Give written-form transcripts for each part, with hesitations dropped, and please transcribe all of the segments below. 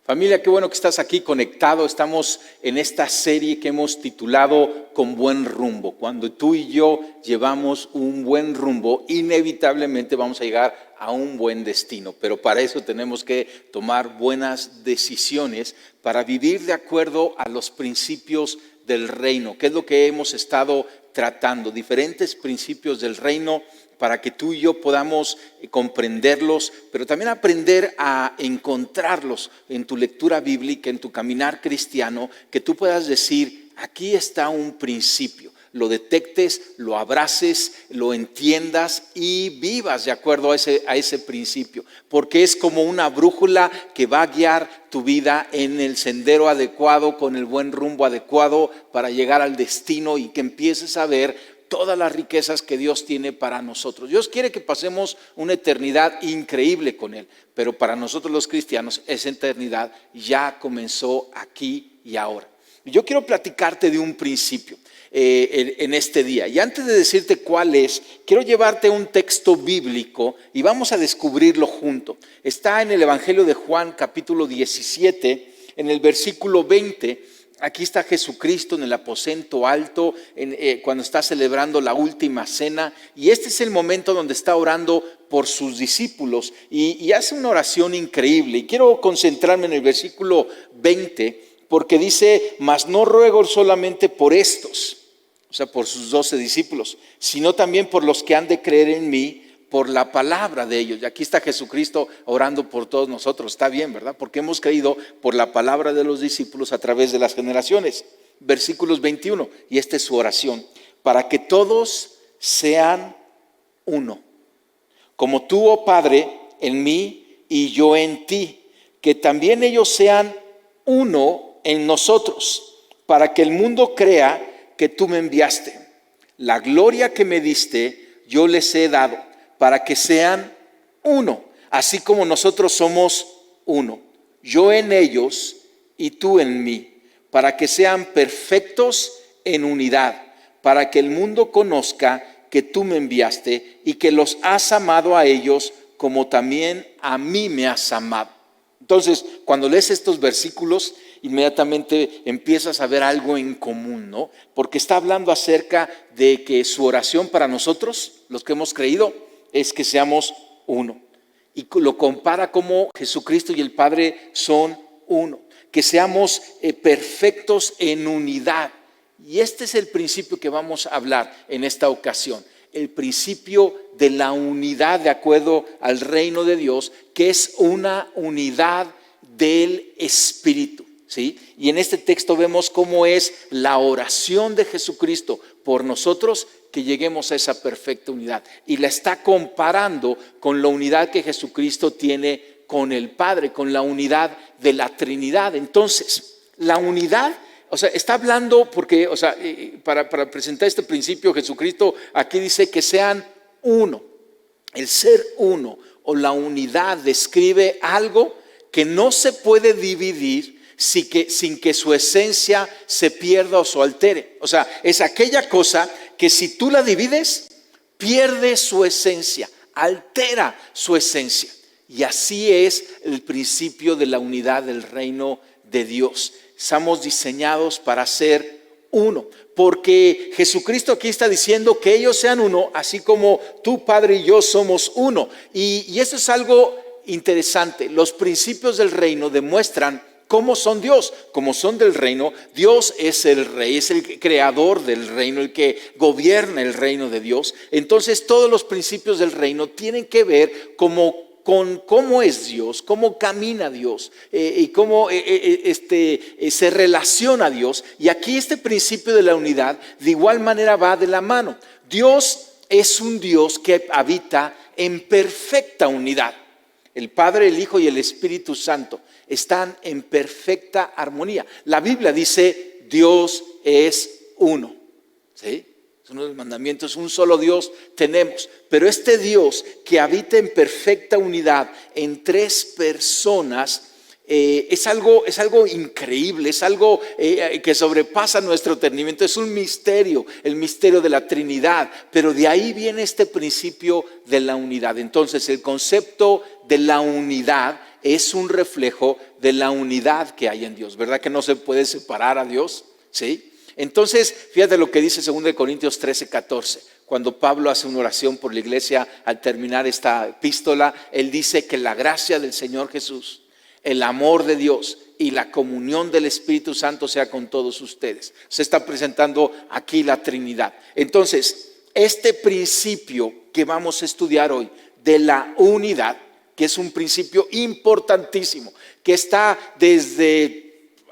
Familia, qué bueno que estás aquí conectado. Estamos en esta serie que hemos titulado Con buen rumbo. Cuando tú y yo llevamos un buen rumbo, inevitablemente vamos a llegar a un buen destino. Pero para eso tenemos que tomar buenas decisiones para vivir de acuerdo a los principios del reino, que es lo que hemos estado tratando, diferentes principios del reino para que tú y yo podamos comprenderlos, pero también aprender a encontrarlos en tu lectura bíblica, en tu caminar cristiano, que tú puedas decir, aquí está un principio, lo detectes, lo abraces, lo entiendas y vivas de acuerdo a ese principio, porque es como una brújula que va a guiar tu vida en el sendero adecuado, con el buen rumbo adecuado para llegar al destino y que empieces a ver todas las riquezas que Dios tiene para nosotros. Dios quiere que pasemos una eternidad increíble con Él, pero para nosotros los cristianos esa eternidad ya comenzó aquí y ahora. Yo quiero platicarte de un principio en este día. Y antes de decirte cuál es, quiero llevarte a un texto bíblico y vamos a descubrirlo junto. Está en el Evangelio de Juan, capítulo 17, en el versículo 20. Aquí está Jesucristo en el aposento alto, cuando está celebrando la última cena. Y este es el momento donde está orando por sus discípulos y hace una oración increíble. Y quiero concentrarme en el versículo 20 porque dice, mas no ruego solamente por estos, o sea, por sus 12 discípulos, sino también por los que han de creer en mí, por la palabra de ellos. Y aquí está Jesucristo orando por todos nosotros. Está bien, ¿verdad? Porque hemos creído por la palabra de los discípulos a través de las generaciones. Versículos 21, y esta es su oración. Para que todos sean uno. Como tú, oh Padre, en mí y yo en ti. Que también ellos sean uno en nosotros. Para que el mundo crea que tú me enviaste. La gloria que me diste, yo les he dado, para que sean uno, así como nosotros somos uno. Yo en ellos y tú en mí, para que sean perfectos en unidad, para que el mundo conozca que tú me enviaste y que los has amado a ellos como también a mí me has amado. Entonces, cuando lees estos versículos, inmediatamente empiezas a ver algo en común, ¿no? Porque está hablando acerca de que su oración para nosotros, los que hemos creído, es que seamos uno. Y lo compara como Jesucristo y el Padre son uno. Que seamos perfectos en unidad. Y este es el principio que vamos a hablar en esta ocasión. El principio de la unidad de acuerdo al reino de Dios, que es una unidad del Espíritu. ¿Sí? Y en este texto vemos cómo es la oración de Jesucristo por nosotros que lleguemos a esa perfecta unidad. Y la está comparando con la unidad que Jesucristo tiene con el Padre, con la unidad de la Trinidad. Entonces, la unidad, o sea, está hablando porque, o sea, para presentar este principio, Jesucristo aquí dice que sean uno. El ser uno o la unidad describe algo que no se puede dividir sin que su esencia se pierda o se altere. O sea, es aquella cosa que si tú la divides, pierde su esencia, altera su esencia. Y así es el principio de la unidad del reino de Dios. Estamos diseñados para ser uno, porque Jesucristo aquí está diciendo que ellos sean uno, así como tú, Padre, y yo somos uno. Y eso es algo interesante. Los principios del reino demuestran cómo son Dios, como son del reino. Dios es el rey, es el creador del reino, el que gobierna el reino de Dios. Entonces todos los principios del reino tienen que ver con cómo es Dios, cómo camina Dios y cómo se relaciona a Dios. Y aquí este principio de la unidad de igual manera va de la mano. Dios es un Dios que habita en perfecta unidad. El Padre, el Hijo y el Espíritu Santo están en perfecta armonía. La Biblia dice, Dios es uno. ¿Sí? Es uno de los mandamientos, un solo Dios tenemos. Pero este Dios que habita en perfecta unidad en tres personas, es algo increíble, es algo que sobrepasa nuestro entendimiento. Es un misterio, el misterio de la Trinidad. Pero de ahí viene este principio de la unidad. Entonces, el concepto de la unidad es un reflejo de la unidad que hay en Dios. ¿Verdad que no se puede separar a Dios? ¿Sí? Entonces, fíjate lo que dice 2 Corintios 13:14. Cuando Pablo hace una oración por la iglesia al terminar esta epístola, él dice que la gracia del Señor Jesús, el amor de Dios y la comunión del Espíritu Santo sea con todos ustedes. Se está presentando aquí la Trinidad. Entonces, este principio que vamos a estudiar hoy de la unidad, que es un principio importantísimo, que está desde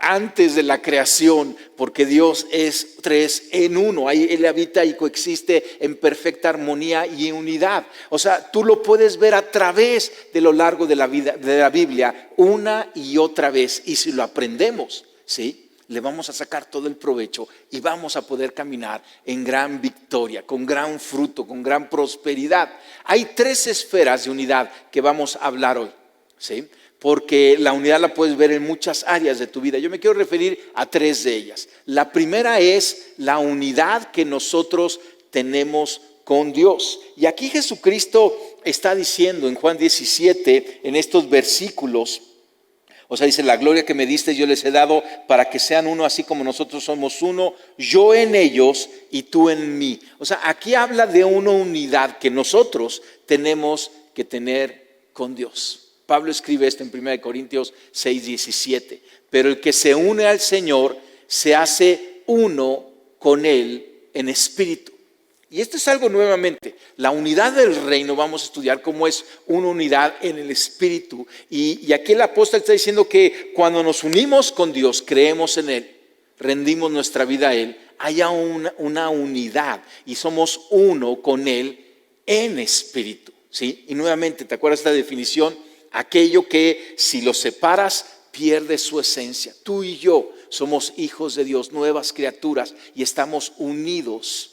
antes de la creación, porque Dios es tres en uno. Ahí Él habita y coexiste en perfecta armonía y unidad. O sea, tú lo puedes ver a través de lo largo de la vida, de la Biblia, una y otra vez. Y si lo aprendemos, ¿sí?, le vamos a sacar todo el provecho y vamos a poder caminar en gran victoria, con gran fruto, con gran prosperidad. Hay 3 esferas de unidad que vamos a hablar hoy, ¿sí?, porque la unidad la puedes ver en muchas áreas de tu vida. Yo me quiero referir a 3 de ellas. La primera es la unidad que nosotros tenemos con Dios. Y aquí Jesucristo está diciendo en Juan 17, en estos versículos, o sea, dice: la gloria que me diste yo les he dado para que sean uno, así como nosotros somos uno, yo en ellos y tú en mí. O sea, aquí habla de una unidad que nosotros tenemos que tener con Dios. Pablo escribe esto en 1 Corintios 6:17. Pero el que se une al Señor se hace uno con Él en espíritu. Y esto es algo nuevamente, la unidad del reino, vamos a estudiar cómo es una unidad en el espíritu. Y aquí el apóstol está diciendo que cuando nos unimos con Dios, creemos en Él, rendimos nuestra vida a Él, haya una unidad y somos uno con Él en espíritu, ¿sí? Y nuevamente, ¿te acuerdas esta definición? Aquello que si lo separas pierde su esencia. Tú y yo somos hijos de Dios, nuevas criaturas, y estamos unidos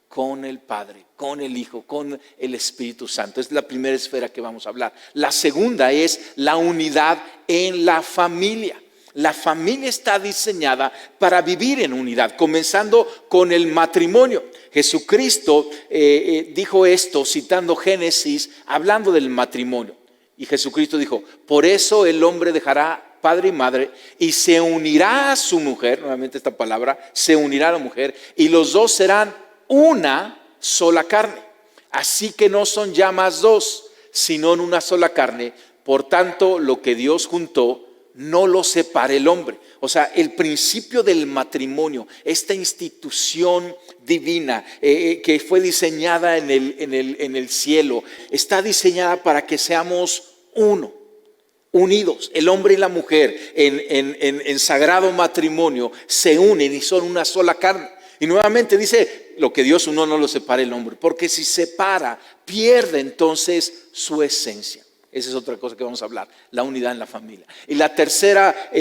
con el Padre, con el Hijo, con el Espíritu Santo. Es la primera esfera que vamos a hablar. La segunda es la unidad en la familia. La familia está diseñada para vivir en unidad, comenzando con el matrimonio. Jesucristo dijo esto citando Génesis, hablando del matrimonio. Y Jesucristo dijo: por eso el hombre dejará padre y madre y se unirá a su mujer, nuevamente esta palabra, se unirá a la mujer, y los dos serán una sola carne. Así que no son ya más dos, sino en una sola carne. Por tanto, lo que Dios juntó, no lo separe el hombre. O sea, el principio del matrimonio, esta institución divina que fue diseñada en el cielo, está diseñada para que seamos uno, unidos. El hombre y la mujer en sagrado matrimonio se unen y son una sola carne. Y nuevamente dice: lo que Dios unió no lo separe el hombre, porque si separa, pierde entonces su esencia. Esa es otra cosa que vamos a hablar, la unidad en la familia. Y la tercera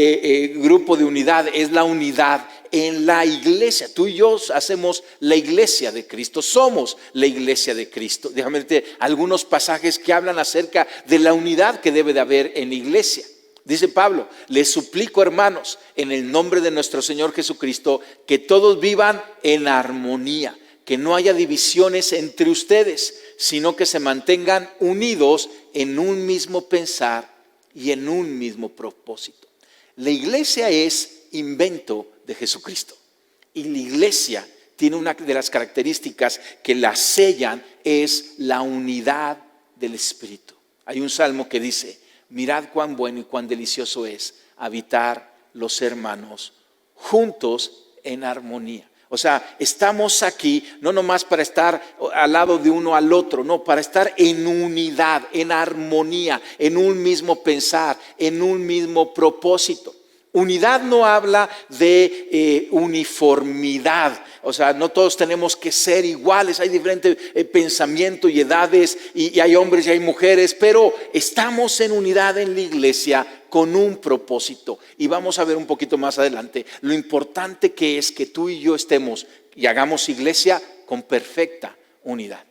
grupo de unidad es la unidad en la iglesia. Tú y yo hacemos la iglesia de Cristo, somos la iglesia de Cristo. Déjame decirte algunos pasajes que hablan acerca de la unidad que debe de haber en la iglesia. Dice Pablo: les suplico, hermanos, en el nombre de nuestro Señor Jesucristo, que todos vivan en armonía, que no haya divisiones entre ustedes, sino que se mantengan unidos en un mismo pensar y en un mismo propósito. La iglesia es invento de Jesucristo, y la iglesia tiene una de las características que la sellan, es la unidad del Espíritu. Hay un salmo que dice: mirad cuán bueno y cuán delicioso es habitar los hermanos juntos en armonía. O sea, estamos aquí no nomás para estar al lado de uno al otro, no, para estar en unidad, en armonía, en un mismo pensar, en un mismo propósito. Unidad no habla de uniformidad, o sea, no todos tenemos que ser iguales, hay diferentes pensamientos y edades, y hay hombres y hay mujeres, pero estamos en unidad en la iglesia con un propósito. Y vamos a ver un poquito más adelante lo importante que es que tú y yo estemos y hagamos iglesia con perfecta unidad.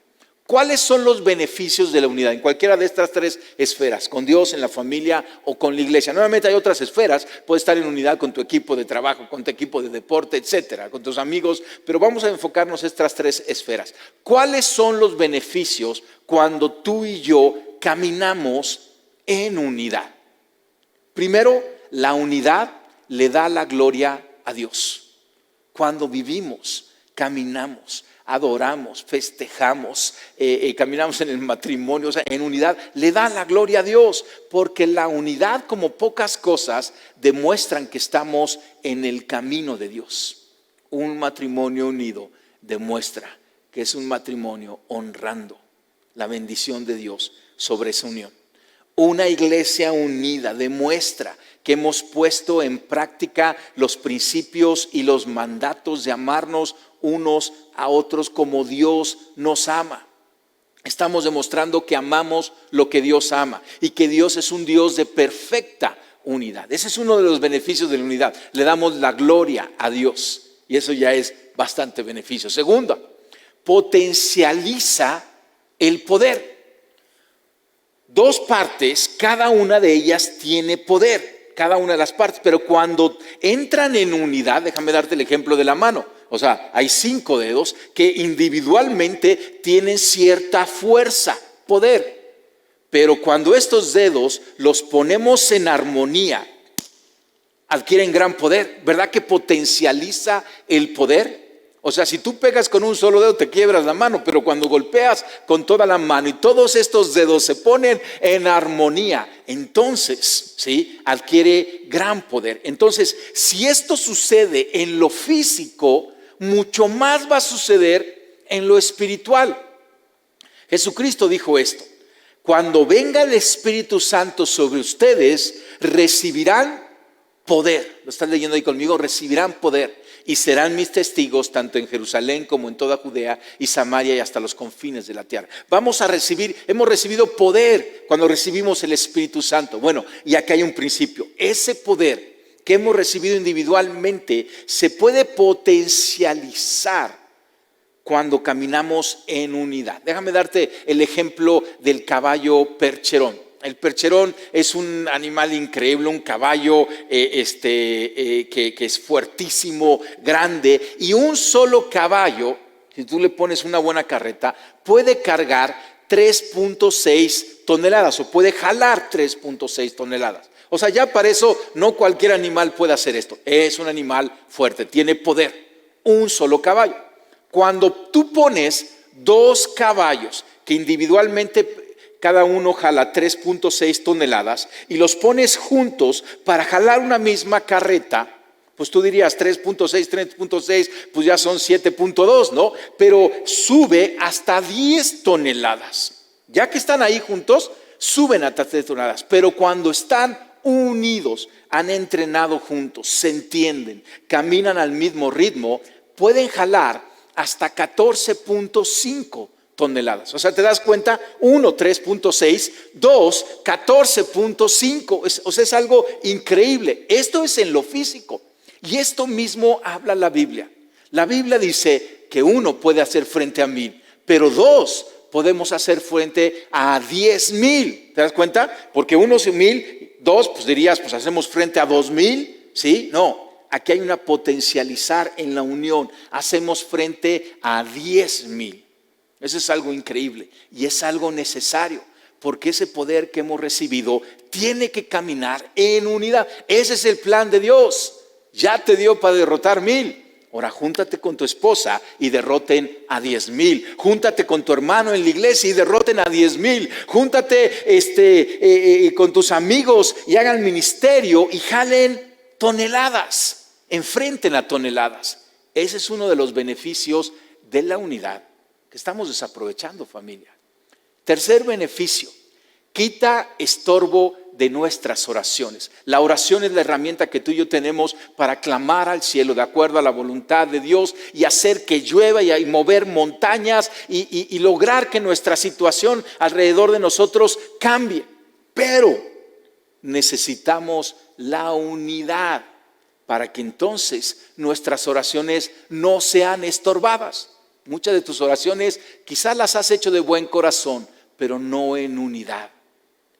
¿Cuáles son los beneficios de la unidad en cualquiera de estas 3 esferas? Con Dios, en la familia o con la iglesia. Nuevamente hay otras esferas. Puedes estar en unidad con tu equipo de trabajo, con tu equipo de deporte, etcétera, con tus amigos. Pero vamos a enfocarnos en estas 3 esferas. ¿Cuáles son los beneficios cuando tú y yo caminamos en unidad? Primero, la unidad le da la gloria a Dios. Cuando vivimos, caminamos, adoramos, festejamos, caminamos en el matrimonio, o sea, en unidad, le da la gloria a Dios, porque la unidad, como pocas cosas, demuestran que estamos en el camino de Dios. Un matrimonio unido demuestra que es un matrimonio honrando la bendición de Dios sobre esa unión. Una iglesia unida demuestra que hemos puesto en práctica los principios y los mandatos de amarnos unos a otros como Dios nos ama. Estamos demostrando que amamos lo que Dios ama y que Dios es un Dios de perfecta unidad. Ese es uno de los beneficios de la unidad. Le damos la gloria a Dios y eso ya es bastante beneficio. Segundo, potencializa el poder. Dos partes, cada una de ellas tiene poder, cada una de las partes, pero cuando entran en unidad, déjame darte el ejemplo de la mano. O sea, hay 5 dedos que individualmente tienen cierta fuerza, poder. Pero cuando estos dedos los ponemos en armonía, adquieren gran poder. ¿Verdad que potencializa el poder? O sea, si tú pegas con un solo dedo te quiebras la mano, pero cuando golpeas con toda la mano y todos estos dedos se ponen en armonía, entonces, ¿sí?, adquiere gran poder. Entonces, si esto sucede en lo físico, mucho más va a suceder en lo espiritual. Jesucristo dijo esto: cuando venga el Espíritu Santo sobre ustedes, recibirán poder. Lo estás leyendo ahí conmigo, recibirán poder. Y serán mis testigos tanto en Jerusalén como en toda Judea y Samaria y hasta los confines de la tierra. Hemos recibido poder cuando recibimos el Espíritu Santo. Bueno, y aquí hay un principio. Ese poder que hemos recibido individualmente se puede potencializar cuando caminamos en unidad. Déjame darte el ejemplo del caballo percherón. El percherón es un animal increíble, un caballo que es fuertísimo, grande, y un solo caballo, si tú le pones una buena carreta, puede cargar 3.6 toneladas o puede jalar 3.6 toneladas. O sea, ya para eso no cualquier animal puede hacer esto. Es un animal fuerte, tiene poder, un solo caballo. Cuando tú pones 2 caballos que individualmente cada uno jala 3.6 toneladas y los pones juntos para jalar una misma carreta, pues tú dirías 3.6, pues ya son 7.2, ¿no? Pero sube hasta 10 toneladas. Ya que están ahí juntos, suben hasta 10 toneladas. Pero cuando están unidos, han entrenado juntos, se entienden, caminan al mismo ritmo, pueden jalar hasta 14.5 toneladas. O sea, te das cuenta, 1, 3.6, 2, 14.5. O sea, es algo increíble. Esto es en lo físico. Y esto mismo habla la Biblia. La Biblia dice que 1 puede hacer frente a 1000, pero 2 podemos hacer frente a 10,000. ¿Te das cuenta? Porque 1 es 1000, 2, pues dirías, pues hacemos frente a 2000, ¿sí? No. Aquí hay una potencializar en la unión. Hacemos frente a 10,000. Eso es algo increíble y es algo necesario, porque ese poder que hemos recibido tiene que caminar en unidad. Ese es el plan de Dios. Ya te dio para derrotar 1000. Ahora júntate con tu esposa y derroten a 10,000. Júntate con tu hermano en la iglesia y derroten a 10,000. Júntate con tus amigos y hagan ministerio y jalen toneladas, enfrenten a toneladas. Ese es uno de los beneficios de la unidad que estamos desaprovechando, familia. Tercer beneficio: quita estorbo de nuestras oraciones. La oración es la herramienta que tú y yo tenemos para clamar al cielo de acuerdo a la voluntad de Dios y hacer que llueva y mover montañas y lograr que nuestra situación alrededor de nosotros cambie. Pero necesitamos la unidad para que entonces nuestras oraciones no sean estorbadas. Muchas de tus oraciones quizás las has hecho de buen corazón, pero no en unidad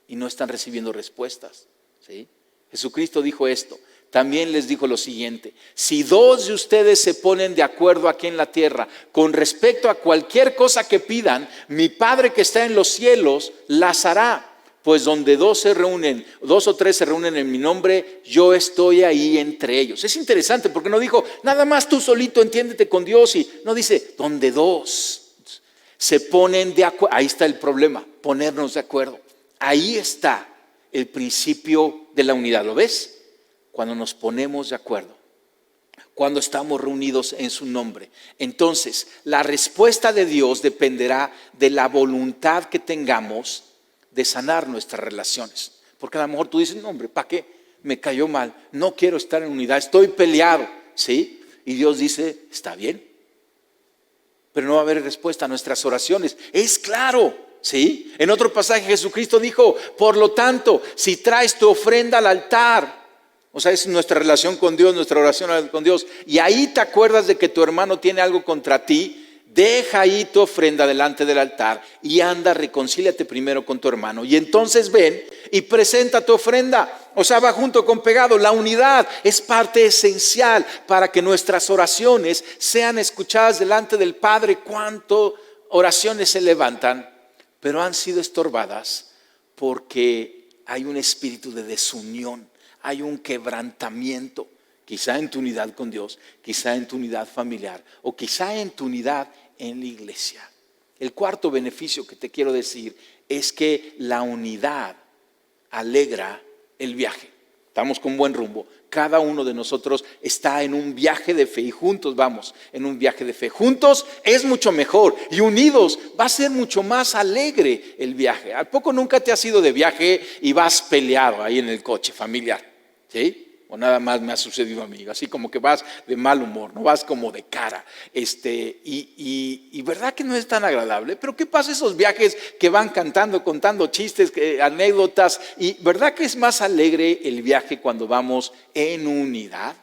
y no están recibiendo respuestas, ¿sí? Jesucristo dijo esto. También les dijo lo siguiente: si 2 de ustedes se ponen de acuerdo aquí en la tierra con respecto a cualquier cosa que pidan, mi Padre que está en los cielos las hará. Pues donde dos o tres se reúnen en mi nombre, yo estoy ahí entre ellos. Es interesante porque no dijo, nada más tú solito entiéndete con Dios. Y no dice, donde dos se ponen de acuerdo. Ahí está el problema, ponernos de acuerdo. Ahí está el principio de la unidad. ¿Lo ves? Cuando nos ponemos de acuerdo, cuando estamos reunidos en su nombre. Entonces, la respuesta de Dios dependerá de la voluntad que tengamos de sanar nuestras relaciones. Porque a lo mejor tú dices, no hombre, ¿para qué? Me cayó mal, no quiero estar en unidad, estoy peleado, ¿sí? Y Dios dice, está bien, pero no va a haber respuesta a nuestras oraciones. Es claro, ¿sí? En otro pasaje Jesucristo dijo, por lo tanto, si traes tu ofrenda al altar, o sea, es nuestra relación con Dios, nuestra oración con Dios, y ahí te acuerdas de que tu hermano tiene algo contra ti, deja ahí tu ofrenda delante del altar y anda, reconcíliate primero con tu hermano. Y entonces ven y presenta tu ofrenda. O sea, va junto con pegado. La unidad es parte esencial para que nuestras oraciones sean escuchadas delante del Padre. ¿Cuántas oraciones se levantan, pero han sido estorbadas porque hay un espíritu de desunión, hay un quebrantamiento? Quizá en tu unidad con Dios, quizá en tu unidad familiar o quizá en tu unidad en la iglesia. El cuarto beneficio que te quiero decir es que la unidad alegra el viaje. Estamos con buen rumbo. Cada uno de nosotros está en un viaje de fe y juntos vamos en un viaje de fe. Juntos es mucho mejor y unidos va a ser mucho más alegre el viaje. ¿A poco nunca te has ido de viaje y vas peleado ahí en el coche familiar? ¿Sí? O nada más me ha sucedido a mí, así como que vas de mal humor, no vas como de cara, y verdad que no es tan agradable. Pero ¿qué pasa esos viajes que van cantando, contando chistes, anécdotas? Y verdad que es más alegre el viaje cuando vamos en unidad.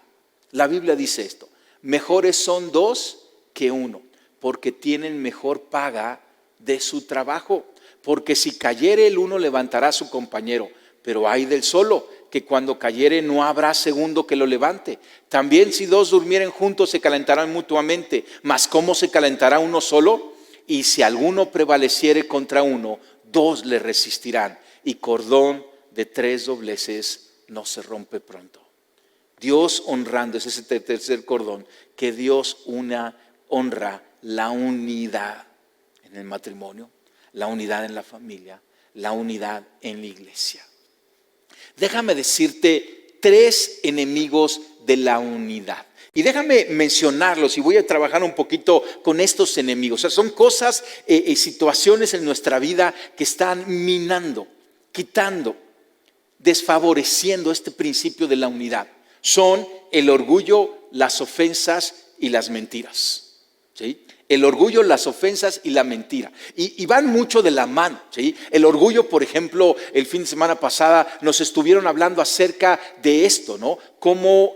La Biblia dice esto: mejores son dos que uno, porque tienen mejor paga de su trabajo. Porque si cayere el uno, levantará a su compañero, pero ay del solo, que cuando cayere no habrá segundo que lo levante. También si dos durmieren juntos se calentarán mutuamente, mas ¿cómo se calentará uno solo? Y si alguno prevaleciere contra uno, dos le resistirán, y cordón de tres dobleces no se rompe pronto. Dios honrando, ese es el tercer cordón, que Dios honra la unidad en el matrimonio, la unidad en la familia, la unidad en la iglesia. Déjame decirte tres enemigos de la unidad. Y déjame mencionarlos y voy a trabajar un poquito con estos enemigos. O sea, son cosas, situaciones en nuestra vida que están minando, quitando, desfavoreciendo este principio de la unidad. Son el orgullo, las ofensas y las mentiras. ¿Sí? El orgullo, las ofensas y la mentira. Y van mucho de la mano, ¿sí? El orgullo, por ejemplo, el fin de semana pasada nos estuvieron hablando acerca de esto, ¿no? Como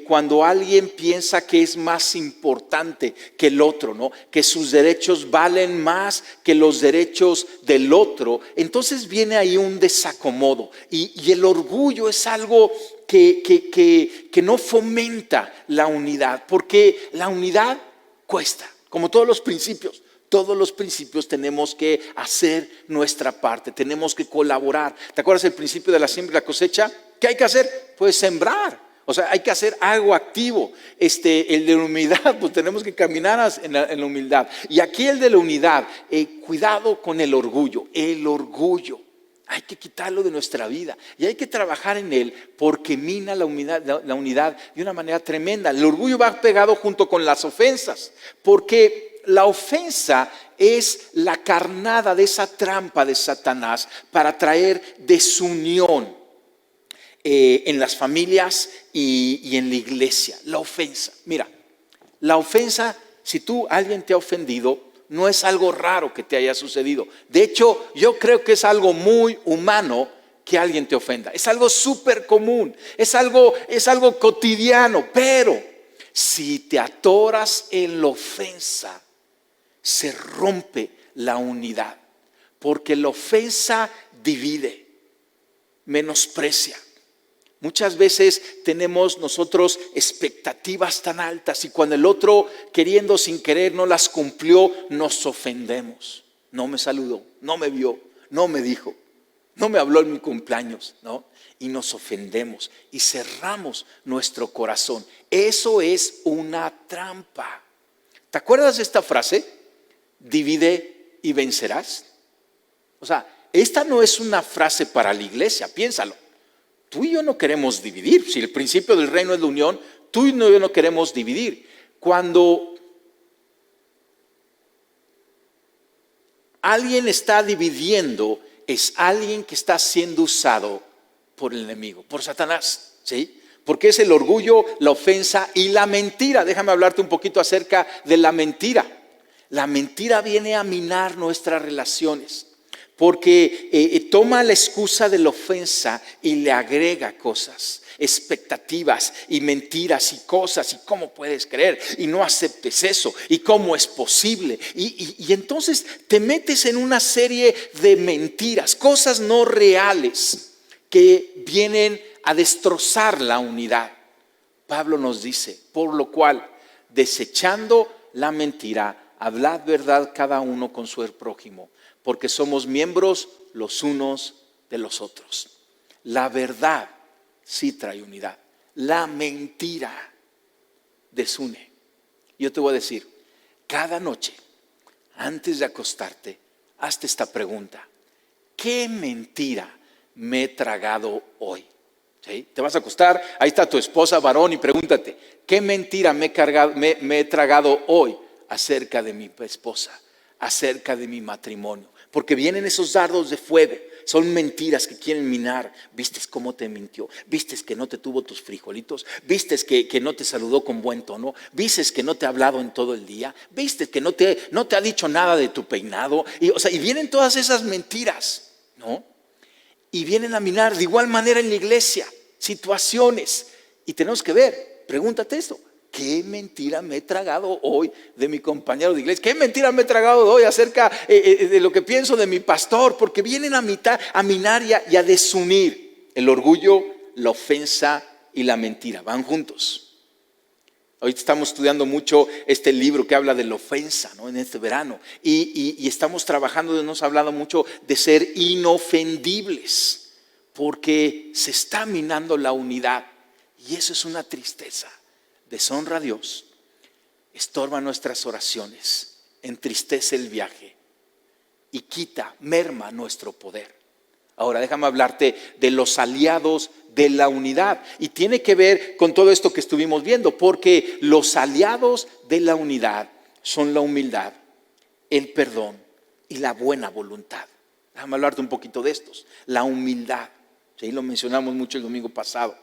cuando alguien piensa que es más importante que el otro, ¿no? Que sus derechos valen más que los derechos del otro. Entonces viene ahí un desacomodo. Y el orgullo es algo que no fomenta la unidad, porque la unidad cuesta. Como todos los principios tenemos que hacer nuestra parte, tenemos que colaborar. ¿Te acuerdas el principio de la siembra y la cosecha? ¿Qué hay que hacer? Pues sembrar. O sea, hay que hacer algo activo. El de la humildad, pues tenemos que caminar en la humildad. Y aquí el de la unidad, cuidado con el orgullo. El orgullo hay que quitarlo de nuestra vida y hay que trabajar en él porque mina la unidad de una manera tremenda. El orgullo va pegado junto con las ofensas, porque la ofensa es la carnada de esa trampa de Satanás para traer desunión en las familias y en la iglesia. La ofensa, mira, la ofensa, si alguien te ha ofendido, no es algo raro que te haya sucedido. De hecho, yo creo que es algo muy humano que alguien te ofenda. Es algo súper común, es algo cotidiano. Pero si te atoras en la ofensa, se rompe la unidad. Porque la ofensa divide, menosprecia. Muchas veces tenemos nosotros expectativas tan altas y cuando el otro, queriendo sin querer, no las cumplió, nos ofendemos. No me saludó, no me vio, no me dijo. no me habló en mi cumpleaños, ¿no? Y nos ofendemos y cerramos nuestro corazón. Eso es una trampa. ¿Te acuerdas de esta frase? Divide y vencerás. O sea, esta no es una frase para la iglesia, piénsalo. Tú y yo no queremos dividir. Si el principio del reino es la unión, tú y yo no queremos dividir. Cuando alguien está dividiendo, es alguien que está siendo usado por el enemigo, por Satanás, ¿sí? Porque es el orgullo, la ofensa y la mentira. Déjame hablarte un poquito acerca de la mentira. La mentira viene a minar nuestras relaciones, porque toma la excusa de la ofensa y le agrega cosas, expectativas y mentiras y cosas, y cómo puedes creer y no aceptes eso y cómo es posible, y entonces te metes en una serie de mentiras, cosas no reales que vienen a destrozar la unidad. Pablo nos dice, por lo cual, desechando la mentira, hablad verdad cada uno con su prójimo, porque somos miembros los unos de los otros. La verdad sí trae unidad. La mentira desune. Yo te voy a decir, cada noche, antes de acostarte, hazte esta pregunta: ¿qué mentira me he tragado hoy? ¿Sí? Te vas a acostar, ahí está tu esposa, varón, y pregúntate: ¿qué mentira me he tragado hoy acerca de mi esposa, acerca de mi matrimonio? Porque vienen esos dardos de fuego, son mentiras que quieren minar. ¿Vistes cómo te mintió? ¿Vistes que no te tuvo tus frijolitos? ¿Vistes que no te saludó con buen tono? ¿Vistes que no te ha hablado en todo el día? ¿Vistes que no te ha dicho nada de tu peinado? Y vienen todas esas mentiras, ¿no? Y vienen a minar de igual manera en la iglesia, situaciones. Y tenemos que ver, pregúntate esto: ¿qué mentira me he tragado hoy de mi compañero de iglesia? ¿Qué mentira me he tragado hoy acerca de lo que pienso de mi pastor? Porque vienen a minar y a desunir. El orgullo, la ofensa y la mentira van juntos. Hoy estamos estudiando mucho este libro que habla de la ofensa, ¿no? En este verano. Y estamos trabajando, nos ha hablado mucho de ser inofendibles, porque se está minando la unidad. Y eso es una tristeza. Deshonra a Dios, estorba nuestras oraciones, entristece el viaje y merma nuestro poder. Ahora déjame hablarte de los aliados de la unidad, y tiene que ver con todo esto que estuvimos viendo, porque los aliados de la unidad son la humildad, el perdón y la buena voluntad. Déjame hablarte un poquito de estos. La humildad, ¿sí? Lo mencionamos mucho el domingo pasado.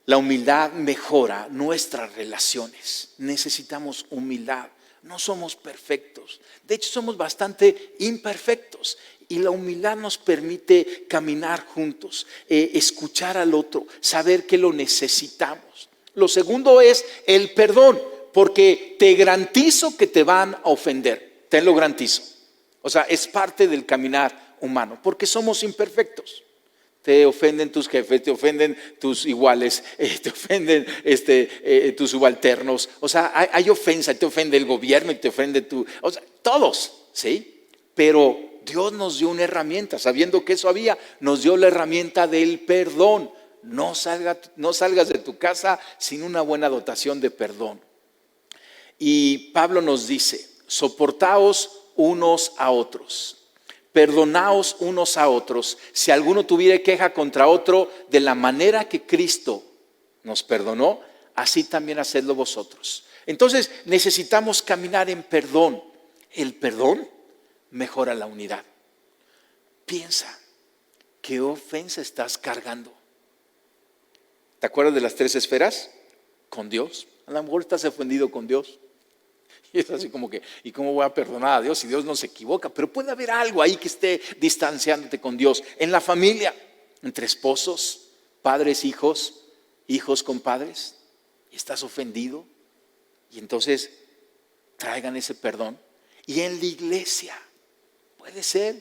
La humildad mejora nuestras relaciones. Necesitamos humildad. No somos perfectos. De hecho, somos bastante imperfectos. Y la humildad nos permite caminar juntos, escuchar al otro, saber que lo necesitamos. Lo segundo es el perdón, porque te garantizo que te van a ofender. Te lo garantizo. O sea, es parte del caminar humano, porque somos imperfectos. Te ofenden tus jefes, te ofenden tus iguales, te ofenden tus subalternos. O sea, hay ofensa, te ofende el gobierno y te ofende o sea, todos, ¿sí? Pero Dios nos dio una herramienta, sabiendo que eso había, nos dio la herramienta del perdón. No salgas de tu casa sin una buena dotación de perdón. Y Pablo nos dice: soportaos unos a otros. Perdonaos unos a otros, si alguno tuviere queja contra otro, de la manera que Cristo nos perdonó, así también hacedlo vosotros. Entonces necesitamos caminar en perdón. El perdón mejora la unidad. Piensa, ¿qué ofensa estás cargando? ¿Te acuerdas de las 3 esferas? Con Dios. A lo mejor estás ofendido con Dios. Y es así como que, ¿y cómo voy a perdonar a Dios si Dios no se equivoca? Pero puede haber algo ahí que esté distanciándote con Dios. En la familia, entre esposos, padres, hijos, hijos con padres, y estás ofendido. Y entonces traigan ese perdón. Y en la iglesia, puede ser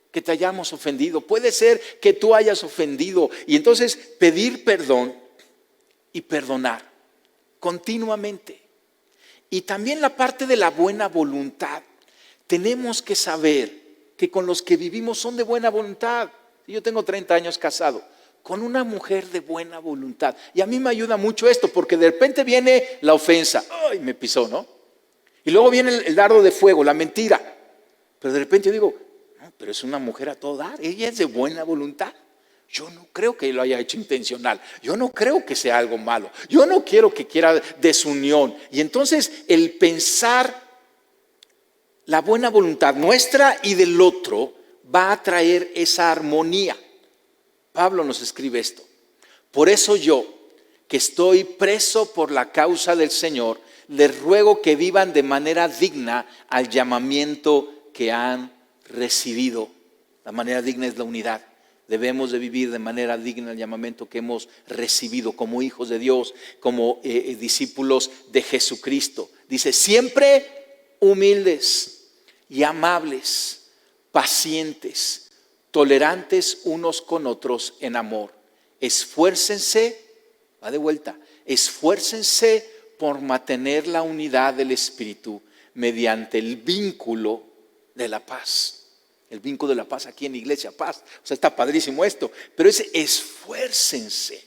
que te hayamos ofendido, puede ser que tú hayas ofendido. Y entonces pedir perdón y perdonar continuamente. Y también la parte de la buena voluntad. Tenemos que saber que con los que vivimos son de buena voluntad. Yo tengo 30 años casado con una mujer de buena voluntad. Y a mí me ayuda mucho esto, porque de repente viene la ofensa. ¡Ay, me pisó!, ¿no? Y luego viene el dardo de fuego, la mentira. Pero de repente yo digo, no, pero es una mujer a todo dar. Ella es de buena voluntad. Yo no creo que lo haya hecho intencional. Yo no creo que sea algo malo. Yo no quiero que quiera desunión. Y entonces el pensar la buena voluntad nuestra y del otro va a traer esa armonía. Pablo nos escribe esto. Por eso yo, que estoy preso por la causa del Señor, les ruego que vivan de manera digna al llamamiento que han recibido. La manera digna es la unidad. Debemos de vivir de manera digna el llamamiento que hemos recibido como hijos de Dios, como discípulos de Jesucristo. Dice, siempre humildes y amables, pacientes, tolerantes unos con otros en amor. Esfuércense, va de vuelta, esfuércense por mantener la unidad del Espíritu mediante el vínculo de la paz. El vínculo de la paz aquí en Iglesia Paz. O sea, está padrísimo esto. Pero ese esfuércense.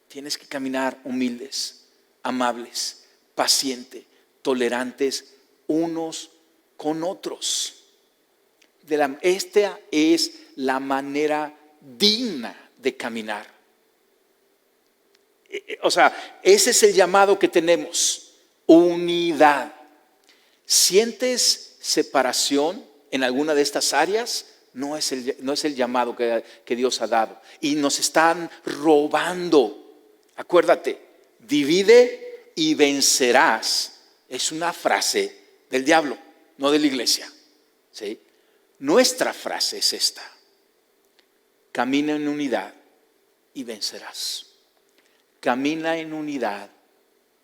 Tienes que caminar humildes, amables, pacientes, tolerantes unos con otros. Esta es la manera digna de caminar. O sea, ese es el llamado que tenemos, unidad. ¿Sientes separación en alguna de estas áreas? No es el llamado que Dios ha dado. Y nos están robando. Acuérdate, divide y vencerás. Es una frase del diablo, no de la iglesia. ¿Sí? Nuestra frase es esta: camina en unidad y vencerás. Camina en unidad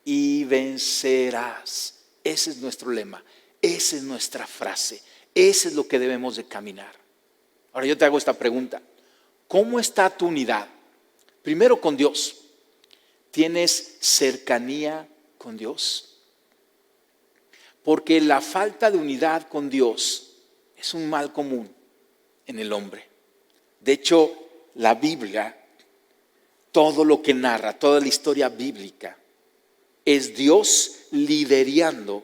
y vencerás. Ese es nuestro lema, esa es nuestra frase, ese es lo que debemos de caminar. Ahora yo te hago esta pregunta: ¿cómo está tu unidad? Primero, con Dios. ¿Tienes cercanía con Dios? Porque la falta de unidad con Dios es un mal común en el hombre. De hecho, la Biblia, todo lo que narra, toda la historia bíblica, es Dios liderando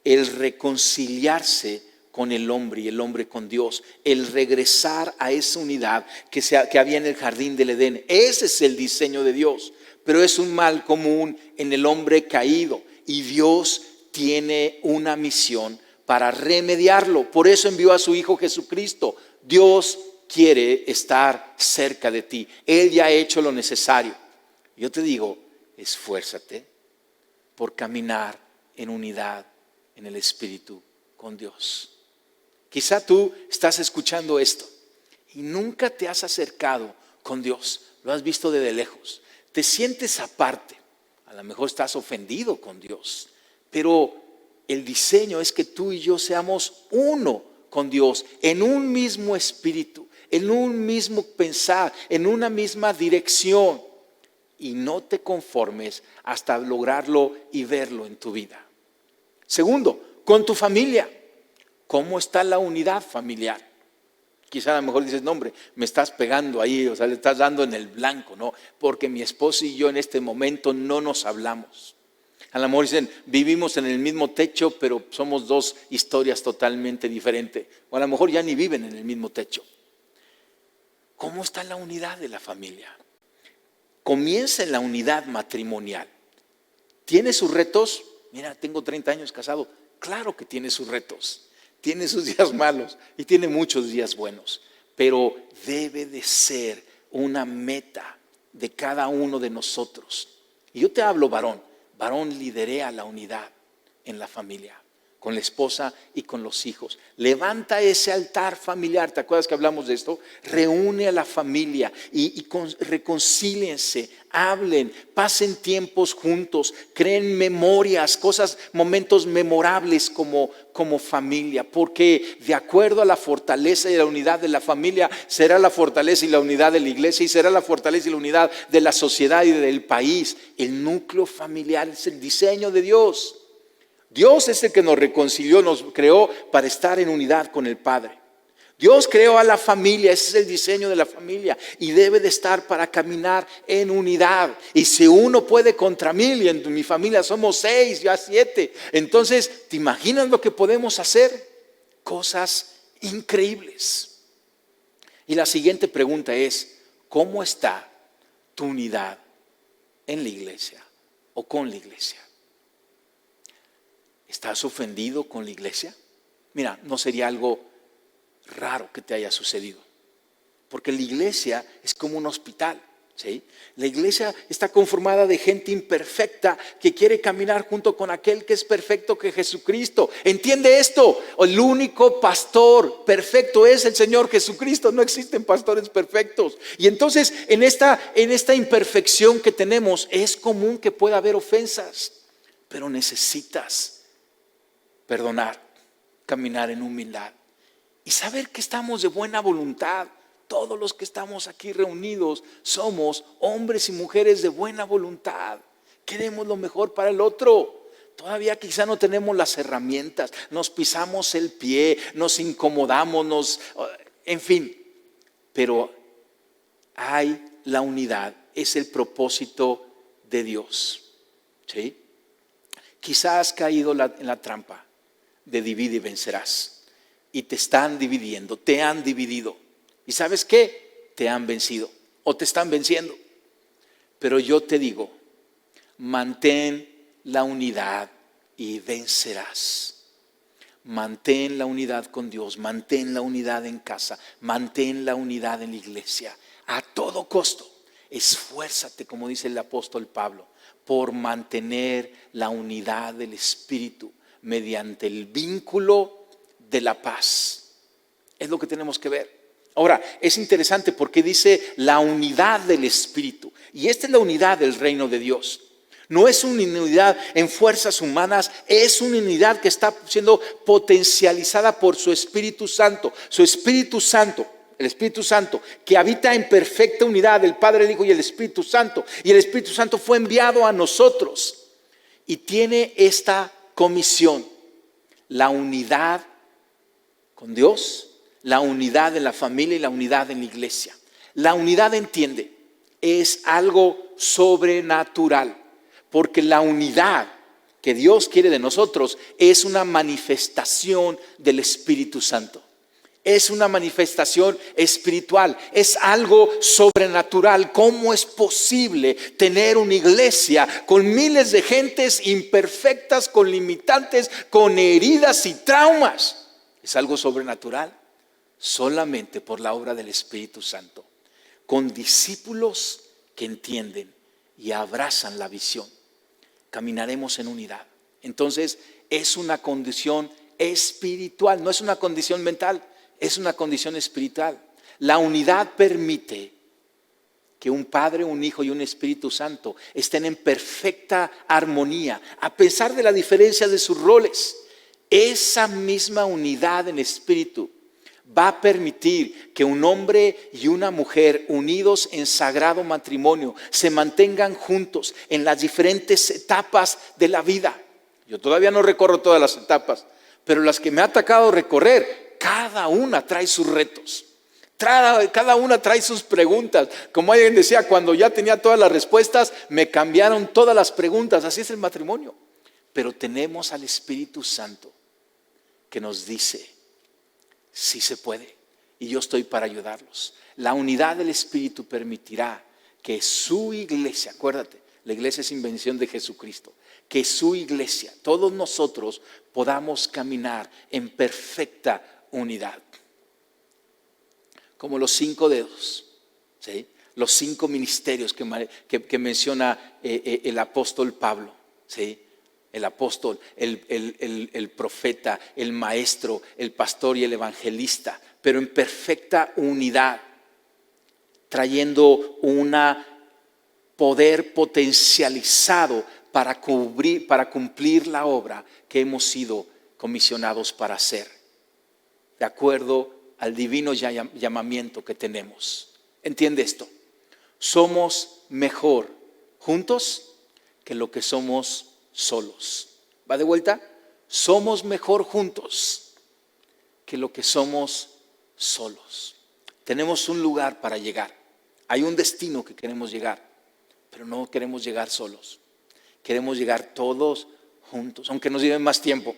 el reconciliarse con el hombre y el hombre con Dios, el regresar a esa unidad que había en el jardín del Edén. Ese es el diseño de Dios, pero es un mal común en el hombre caído y Dios tiene una misión para remediarlo. Por eso envió a su Hijo Jesucristo. Dios quiere estar cerca de ti. Él ya ha hecho lo necesario. Yo te digo, esfuérzate por caminar en unidad en el Espíritu con Dios. Quizá tú estás escuchando esto y nunca te has acercado con Dios. Lo has visto desde lejos. Te sientes aparte. A lo mejor estás ofendido con Dios. Pero el diseño es que tú y yo seamos uno con Dios, en un mismo espíritu, en un mismo pensar, en una misma dirección. Y no te conformes hasta lograrlo y verlo en tu vida. Segundo, con tu familia. ¿Cómo está la unidad familiar? Quizá a lo mejor dices, no hombre, me estás pegando ahí, o sea, le estás dando en el blanco, ¿no? Porque mi esposo y yo en este momento no nos hablamos. A lo mejor dicen, vivimos en el mismo techo, pero somos dos historias totalmente diferentes. O a lo mejor ya ni viven en el mismo techo. ¿Cómo está la unidad de la familia? Comienza en la unidad matrimonial. ¿Tiene sus retos? Mira, tengo 30 años casado. Claro que tiene sus retos. Tiene sus días malos y tiene muchos días buenos. Pero debe de ser una meta de cada uno de nosotros. Y yo te hablo varón. Varón, liderea la unidad en la familia, con la esposa y con los hijos. Levanta ese altar familiar. ¿Te acuerdas que hablamos de esto? Reúne a la familia y reconcíliense, hablen, pasen tiempos juntos, creen memorias, cosas, momentos memorables como familia. Porque de acuerdo a la fortaleza y la unidad de la familia, será la fortaleza y la unidad de la iglesia y será la fortaleza y la unidad de la sociedad y del país. El núcleo familiar es el diseño de Dios. Dios es el que nos reconcilió, nos creó para estar en unidad con el Padre. Dios creó a la familia, ese es el diseño de la familia y debe de estar para caminar en unidad. Y si uno puede contra 1000 y en mi familia somos 6, ya 7, entonces ¿te imaginas lo que podemos hacer? Cosas increíbles. Y la siguiente pregunta es, ¿cómo está tu unidad en la iglesia o con la iglesia? ¿Estás ofendido con la iglesia? Mira, no sería algo raro que te haya sucedido, porque la iglesia es como un hospital, ¿sí? La iglesia está conformada de gente imperfecta que quiere caminar junto con aquel que es perfecto, que es Jesucristo. ¿Entiende esto? El único pastor perfecto es el Señor Jesucristo. No existen pastores perfectos. Y entonces en esta imperfección que tenemos es común que pueda haber ofensas, pero necesitas perdonar, caminar en humildad y saber que estamos de buena voluntad. Todos los que estamos aquí reunidos somos hombres y mujeres de buena voluntad. Queremos lo mejor para el otro. Todavía quizá no tenemos las herramientas, nos pisamos el pie, nos incomodamos, en fin. Pero hay la unidad, es el propósito de Dios, ¿sí? Quizás has caído en la trampa de divide y vencerás. Y te están dividiendo, te han dividido. ¿Y sabes qué? Te han vencido o te están venciendo. Pero yo te digo, mantén la unidad y vencerás. Mantén la unidad con Dios, mantén la unidad en casa, mantén la unidad en la iglesia. A todo costo, esfuérzate, como dice el apóstol Pablo, por mantener la unidad del Espíritu mediante el vínculo de la paz. Es lo que tenemos que ver. Ahora, es interesante porque dice la unidad del Espíritu. Y esta es la unidad del reino de Dios. No es una unidad en fuerzas humanas, es una unidad que está siendo potencializada por su Espíritu Santo. Su Espíritu Santo, el Espíritu Santo, que habita en perfecta unidad, el Padre, el Hijo y el Espíritu Santo. Y el Espíritu Santo fue enviado a nosotros y tiene esta comisión, la unidad con Dios, la unidad en la familia y la unidad en la iglesia. La unidad, entiende, es algo sobrenatural, porque la unidad que Dios quiere de nosotros es una manifestación del Espíritu Santo. Es una manifestación espiritual, es algo sobrenatural. ¿Cómo es posible tener una iglesia con miles de gentes imperfectas, con limitantes, con heridas y traumas? Es algo sobrenatural, solamente por la obra del Espíritu Santo, con discípulos que entienden y abrazan la visión. Caminaremos en unidad. Entonces es una condición espiritual, no es una condición mental, es una condición espiritual. La unidad permite que un Padre, un Hijo y un Espíritu Santo estén en perfecta armonía, a pesar de la diferencia de sus roles. Esa misma unidad en espíritu va a permitir que un hombre y una mujer unidos en sagrado matrimonio se mantengan juntos en las diferentes etapas de la vida. Yo todavía no recorro todas las etapas, pero las que me ha tocado recorrer, cada una trae sus retos. Cada una trae sus preguntas. Como alguien decía, cuando ya tenía todas las respuestas, me cambiaron todas las preguntas. Así es el matrimonio. Pero tenemos al Espíritu Santo que nos dice, sí se puede, y yo estoy para ayudarlos. La unidad del Espíritu permitirá que su iglesia, acuérdate, la iglesia es invención de Jesucristo, que su iglesia, todos nosotros podamos caminar en perfecta unidad. Como los 5 dedos, ¿sí? Los 5 ministerios que menciona el apóstol Pablo, ¿sí? El apóstol, el profeta, el maestro, el pastor y el evangelista, pero en perfecta unidad, trayendo un poder potencializado para cumplir la obra que hemos sido comisionados para hacer, de acuerdo al divino llamamiento que tenemos. ¿Entiende esto? Somos mejor juntos que lo que somos solos. ¿Va de vuelta? Somos mejor juntos que lo que somos solos. Tenemos un lugar para llegar. Hay un destino que queremos llegar, pero no queremos llegar solos. Queremos llegar todos juntos, aunque nos lleve más tiempo,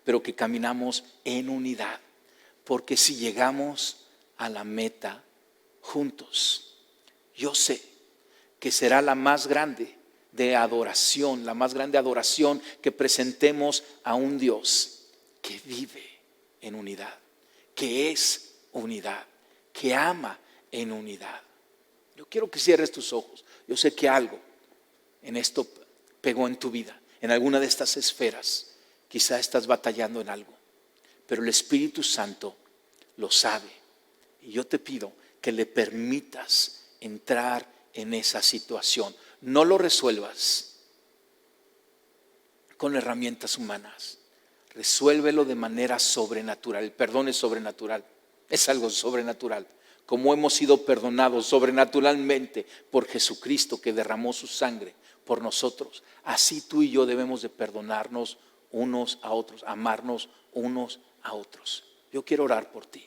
pero que caminamos en unidad. Porque si llegamos a la meta juntos, yo sé que será la más grande de adoración, la más grande adoración que presentemos a un Dios que vive en unidad, que es unidad, que ama en unidad. Yo quiero que cierres tus ojos. Yo sé que algo en esto pegó en tu vida, en alguna de estas esferas. Quizá estás batallando en algo, pero el Espíritu Santo lo sabe. Y yo te pido que le permitas entrar en esa situación. No lo resuelvas con herramientas humanas. Resuélvelo de manera sobrenatural. El perdón es sobrenatural. Es algo sobrenatural. Como hemos sido perdonados sobrenaturalmente por Jesucristo que derramó su sangre por nosotros, así tú y yo debemos de perdonarnos unos a otros, amarnos unos a otros. Yo quiero orar por ti.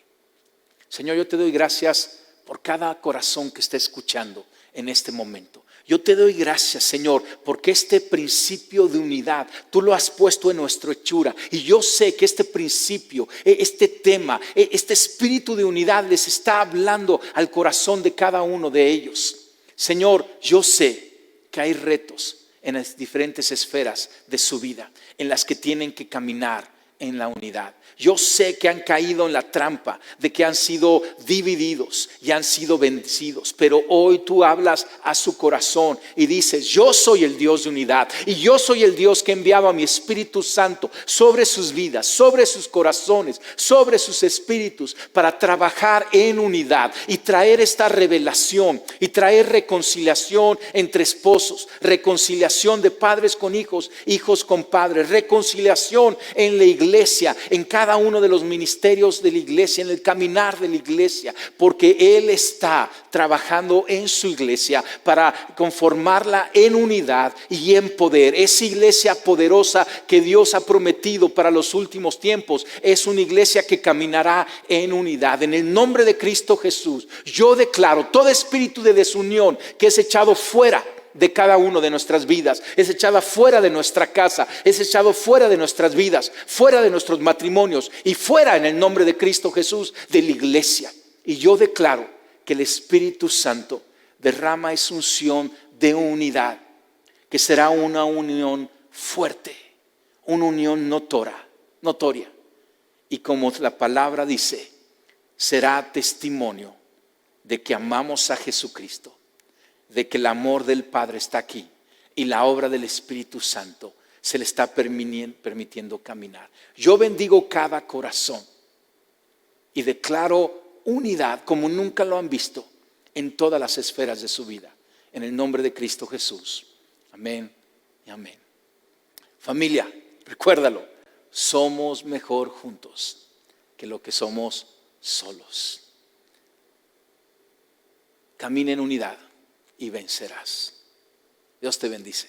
Señor, yo te doy gracias por cada corazón que está escuchando en este momento. Yo te doy gracias, Señor, porque este principio de unidad tú lo has puesto en nuestra hechura. Y yo sé que este principio, este tema, este espíritu de unidad les está hablando al corazón de cada uno de ellos. Señor, yo sé que hay retos en las diferentes esferas de su vida en las que tienen que caminar en la unidad. Yo sé que han caído en la trampa de que han sido divididos y han sido vencidos, pero hoy tú hablas a su corazón y dices: yo soy el Dios de unidad y yo soy el Dios que he enviado a mi Espíritu Santo sobre sus vidas, sobre sus corazones, sobre sus espíritus, para trabajar en unidad y traer esta revelación y traer reconciliación entre esposos, reconciliación de padres con hijos, hijos con padres, reconciliación en la iglesia, en cada uno de los ministerios de la iglesia, en el caminar de la iglesia, porque Él está trabajando en su iglesia para conformarla en unidad y en poder. Esa iglesia poderosa que Dios ha prometido para los últimos tiempos es una iglesia que caminará en unidad. En el nombre de Cristo Jesús, yo declaro todo espíritu de desunión que es echado fuera de cada uno de nuestras vidas, es echada fuera de nuestra casa, es echado fuera de nuestras vidas, fuera de nuestros matrimonios y fuera, en el nombre de Cristo Jesús, de la iglesia. Y yo declaro que el Espíritu Santo derrama esa unción de unidad, que será una unión fuerte, una unión notoria. Y como la palabra dice, será testimonio de que amamos a Jesucristo, de que el amor del Padre está aquí y la obra del Espíritu Santo se le está permitiendo caminar. Yo bendigo cada corazón y declaro unidad como nunca lo han visto en todas las esferas de su vida, en el nombre de Cristo Jesús. Amén y amén. Familia, recuérdalo, somos mejor juntos que lo que somos solos. Camina en unidad y vencerás. Dios te bendice.